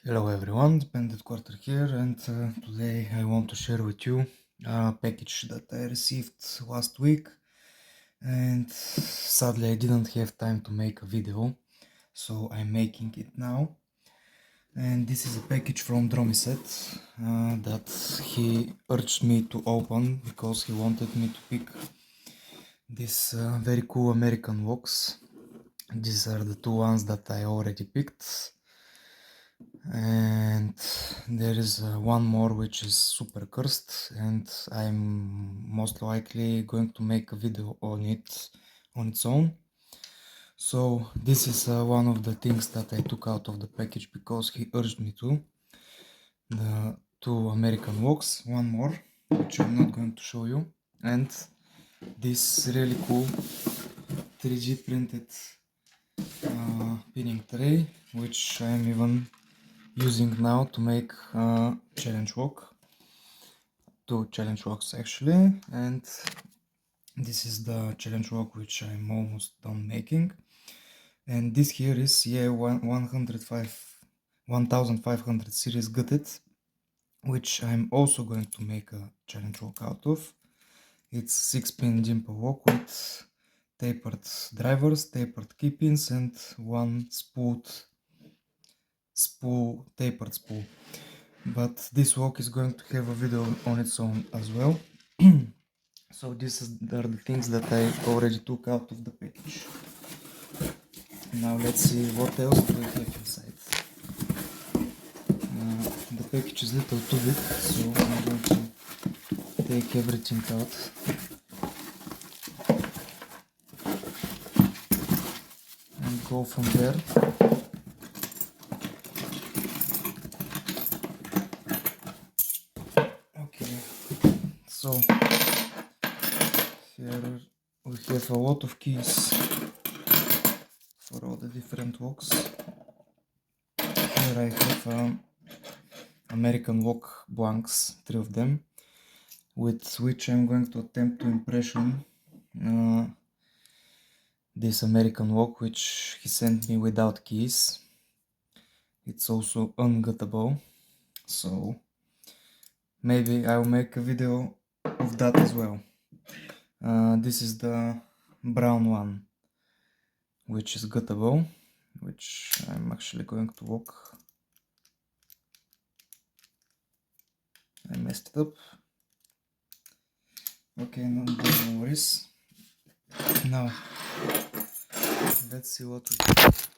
Hello everyone, Bandit Quarter here, and today I want to share with you a package that I received last week, and sadly I didn't have time to make a video, so I'm making it now. And this is a package from Dromiset that he urged me to open because he wanted me to pick these very cool American woks. These are the two ones that I already picked. And there is one more which is super cursed, and I'm most likely going to make a video on it on its own. So this is one of the things that I took out of the package because he urged me to. The two American woks, one more which I'm not going to show you, and this really cool 3D printed pinning tray, which I'm even using now to make a challenge wok, two challenge woks actually, and this is the challenge wok which I'm almost done making. And this here is 1500 series gutted, which I'm also going to make a challenge wok out of. It's 6-pin dimple wok with tapered drivers, tapered key pins, and one tapered spool. But this wok is going to have a video on its own as well. So these are the things that I already took out of the package. Now let's see what else do we have inside. The package is a little too big, so I'm going to take everything out. And go from there. Okay, so here we have a lot of keys for all the different woks. Here I have American wok blanks, 3 of them, with which I'm going to attempt to impression this American wok which he sent me without keys. It's also unguttable, so maybe I'll make a video of that as well. This is the brown one, which is guttable, which I'm actually going to wok. I messed it up. Okay, no worries. Now let's see what we have.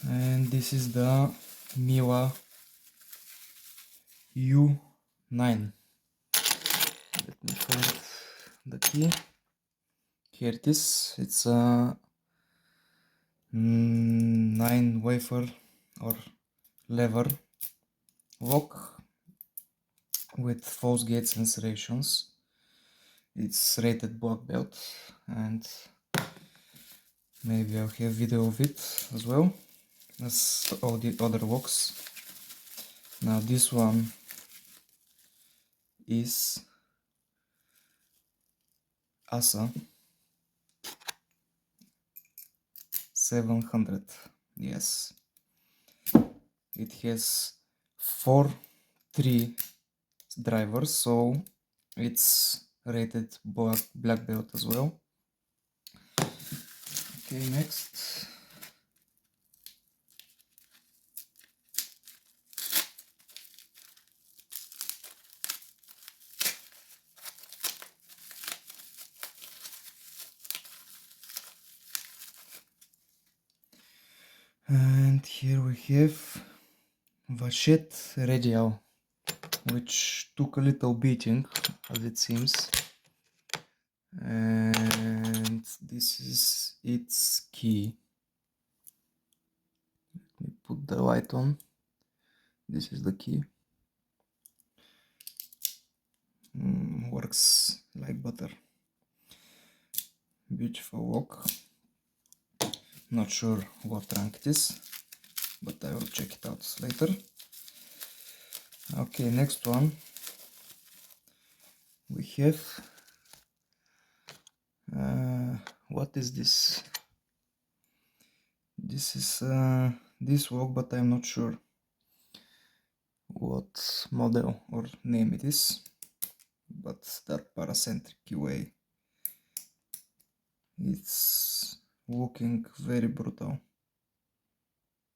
And this is the Miwa U9. Let me find the key. Here it is. It's a 9 wafer or lever wok with false gates and serrations. It's rated black belt, and maybe I'll have video of it as well as all the other woks. Now this one is Assa 700. Yes, it has 3 drivers, so it's rated black belt as well. Okay, next. And here we have Vachette Radial, which took a little beating, as it seems. And this is its key. Let me put the light on. This is the key. Works like butter. Beautiful wok. Not sure what rank it is, but I will check it out later. Okay, next one we have What is this? This is this wok, but I'm not sure what model or name it is. But that paracentric way, it's looking very brutal.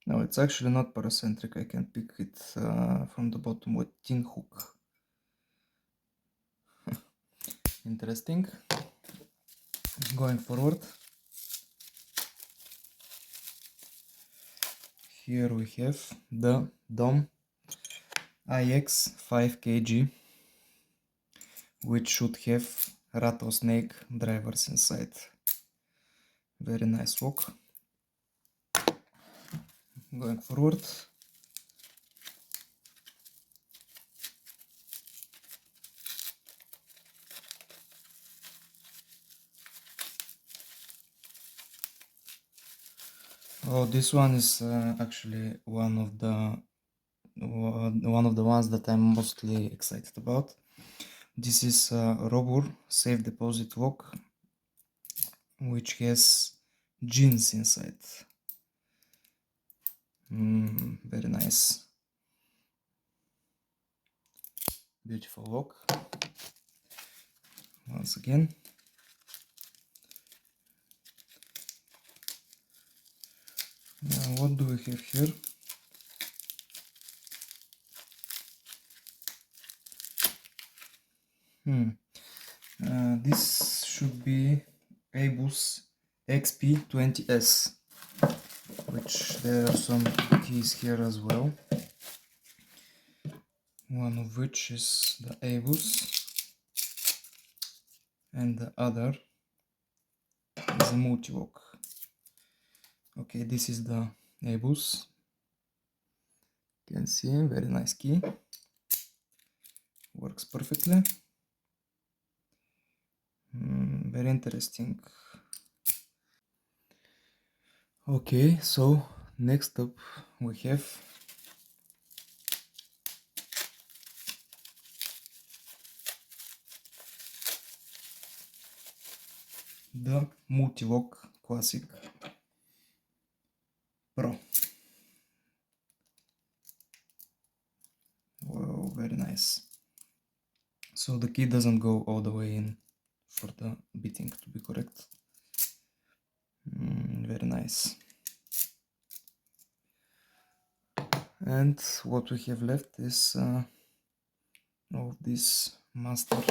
No, it's actually not paracentric. I can pick it from the bottom with tin hook. Interesting. Going forward, here we have the DOM IX 5kg, which should have rattlesnake drivers inside. Very nice wok. Going forward, oh, this one is actually one of the ones that I'm mostly excited about. This is Robur safe deposit wok, which has jins inside. Very nice, beautiful wok. Once again, what do we have here? This should be Abus XP20S, which there are some keys here as well. One of which is the Abus, and the other is a multi-wok. Okay, this is the Abus. You can see, very nice key. Works perfectly. Very interesting. Okay, so next up we have the multi-wok Classic Pro. Wow, very nice. So the key doesn't go all the way in for the beating to be correct. Very nice. And what we have left is all of these master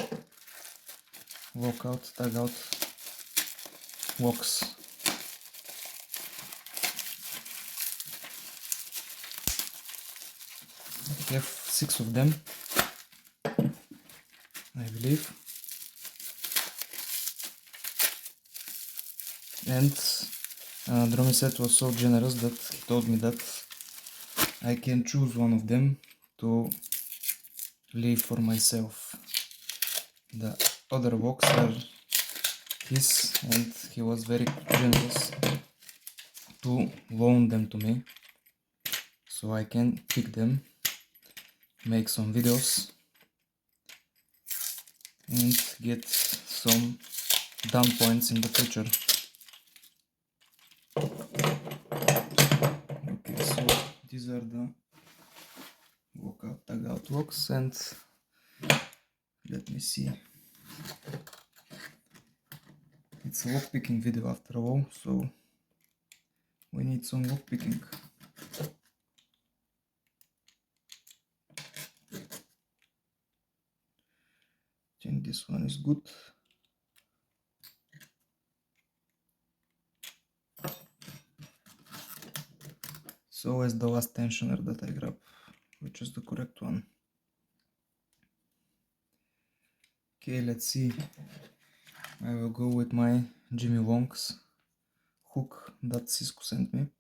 lockout, tagout locks. We have 6 of them, I believe. And Dromiset was so generous that he told me that I can choose one of them to leave for myself. The other box are his, and he was very generous to loan them to me, so I can pick them, make some videos, and get some done points in the future. Okay, so these are the lockout tagout locks, and let me see. It's a lock picking video after all, so we need some lock picking. I think this one is good. So as the last tensioner that I grab, which is the correct one. Okay, let's see. I will go with my Jimmy Wong's hook that Cisco sent me.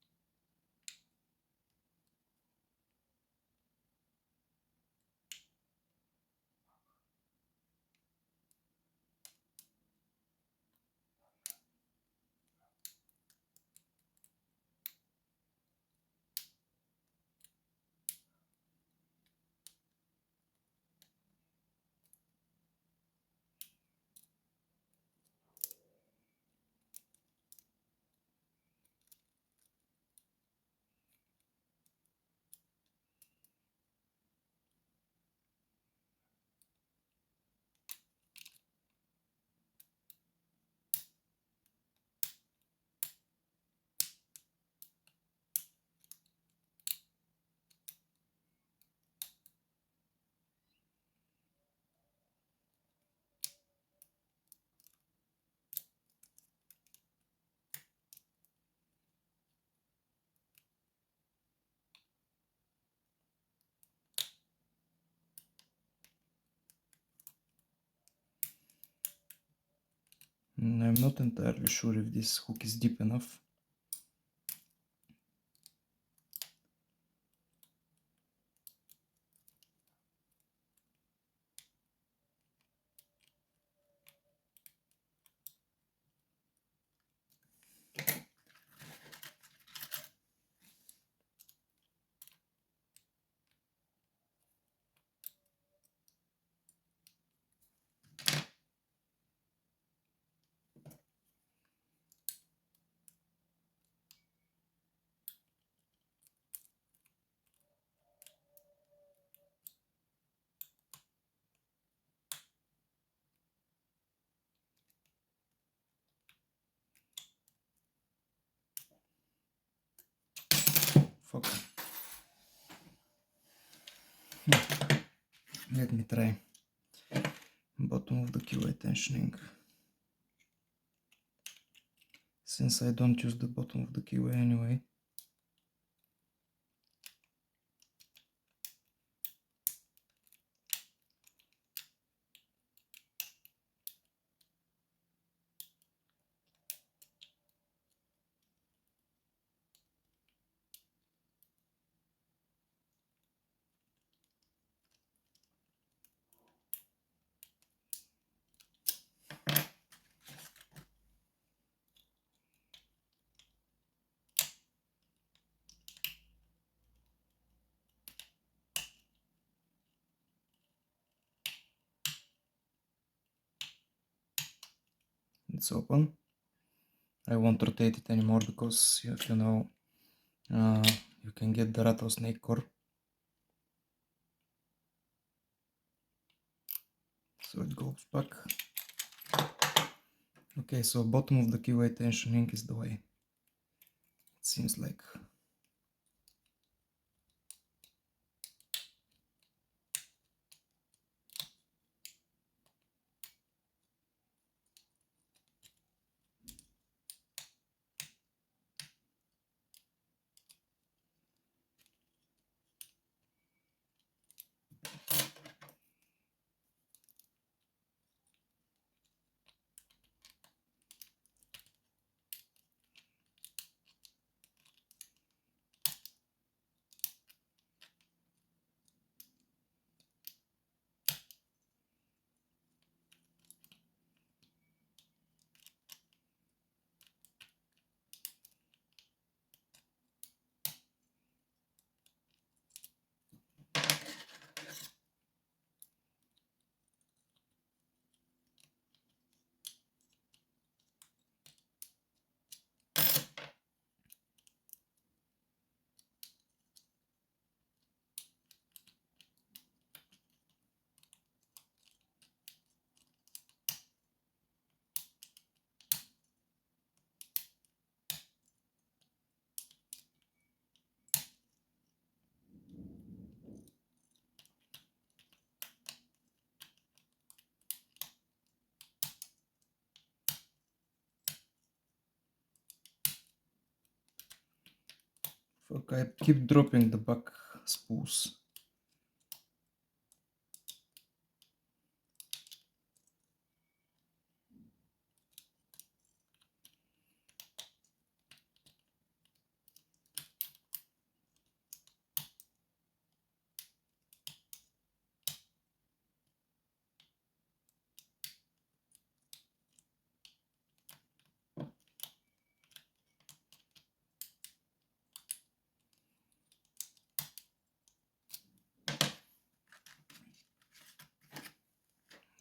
I'm not entirely sure if this hook is deep enough. Fuck. Let me try. Bottom of the keyway tensioning. Since I don't use the bottom of the keyway anyway. It's open. I won't rotate it anymore because if you know, you can get the rattlesnake core. So it goes back. Okay, so bottom of the keyway tensioning is the way. It seems like. Fuck, I keep dropping the back spools.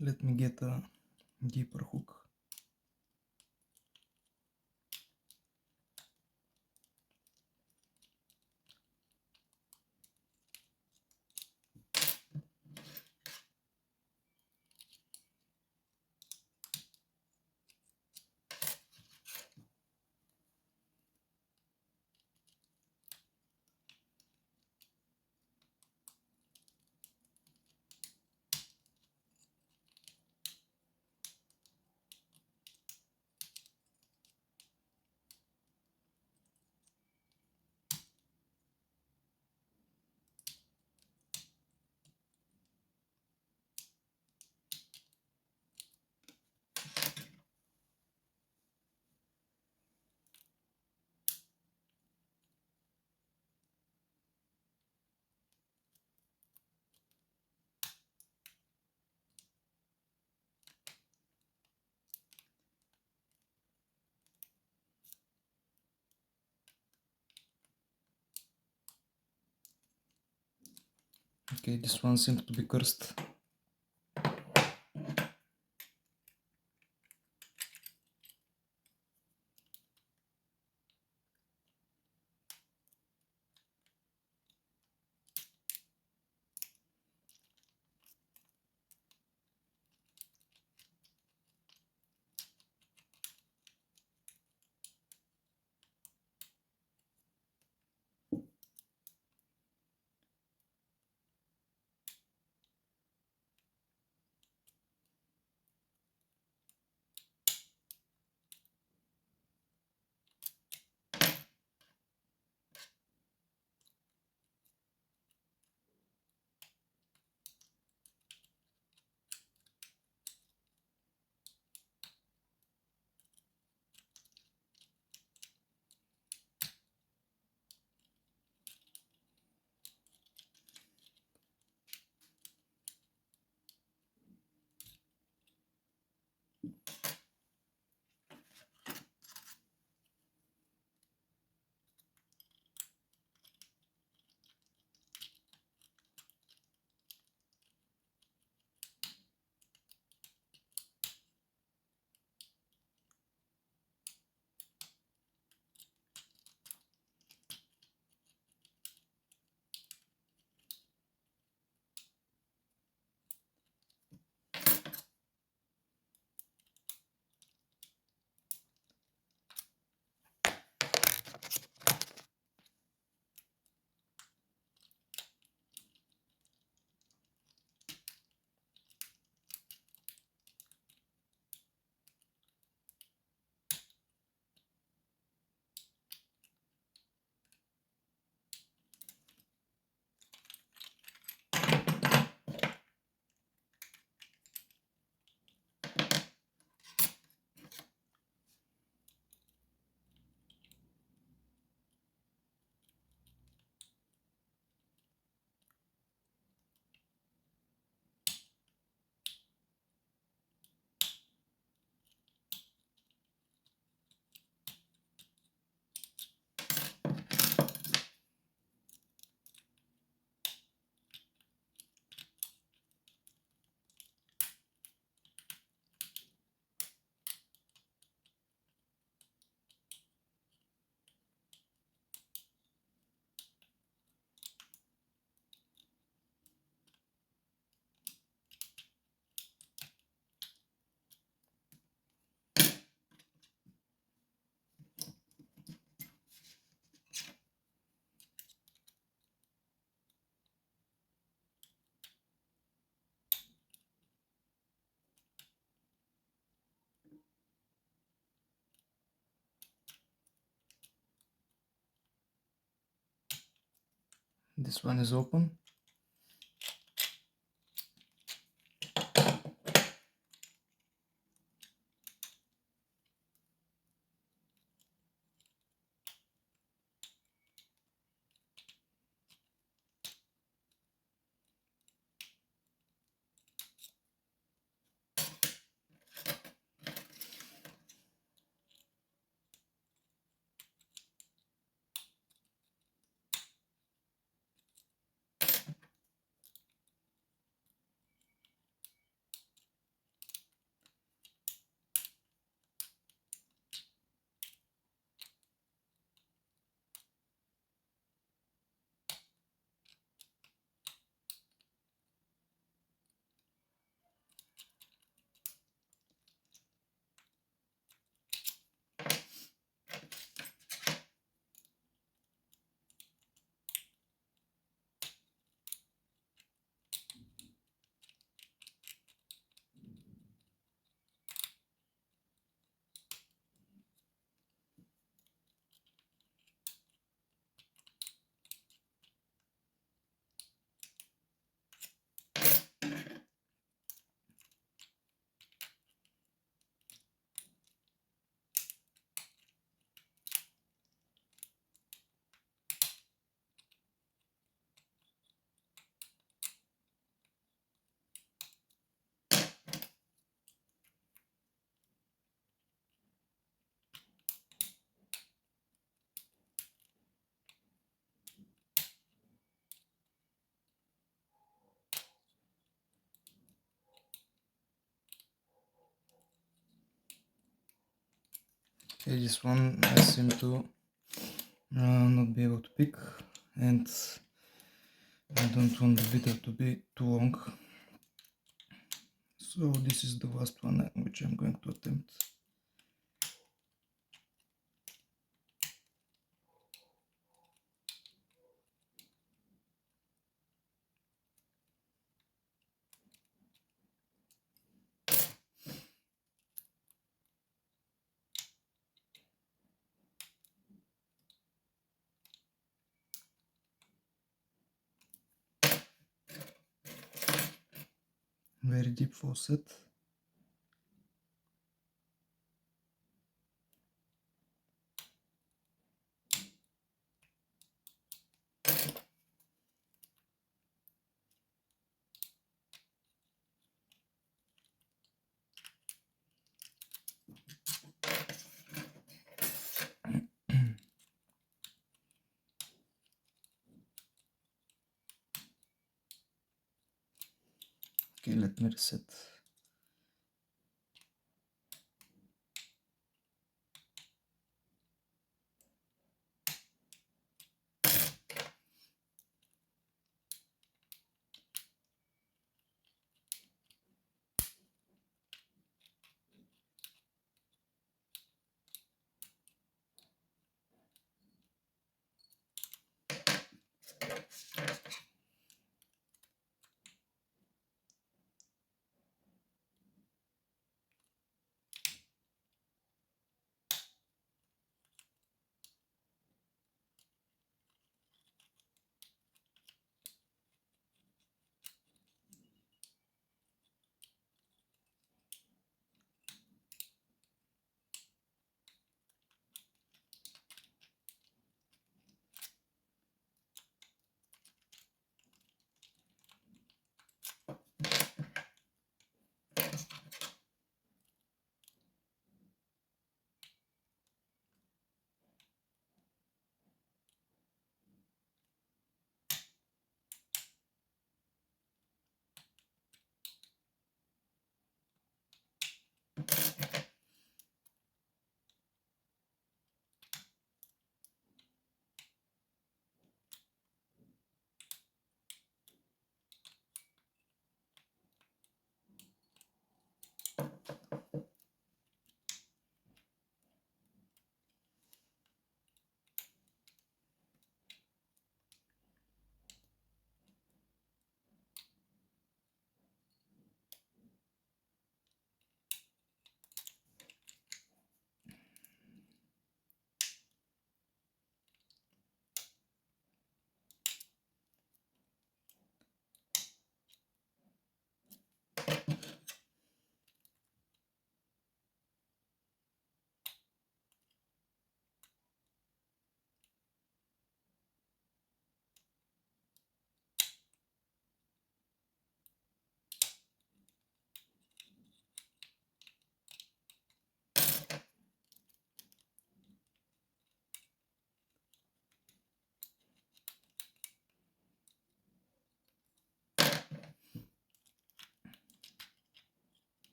Let me get a deeper hook. Okay, this one seems to be cursed. This one is open. Okay, this one I seem to not be able to pick, and I don't want the video to be too long, so this is the last one which I'm going to attempt. Very deep faucet. Okay, let me reset.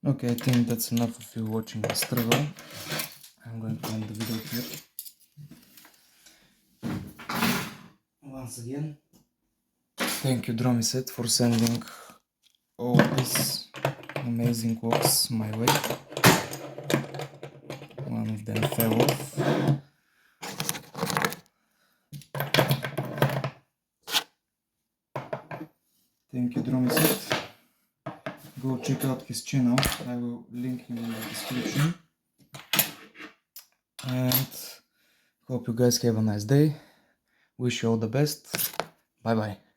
Okay, I think that's enough of you watching the struggle. I'm going to end the video here. Once again, thank you Dromiset for sending all these amazing works my way. One of them fell off. Thank you Dromiset. Go check out his channel, I will link him in the description. And hope you guys have a nice day. Wish you all the best. Bye bye.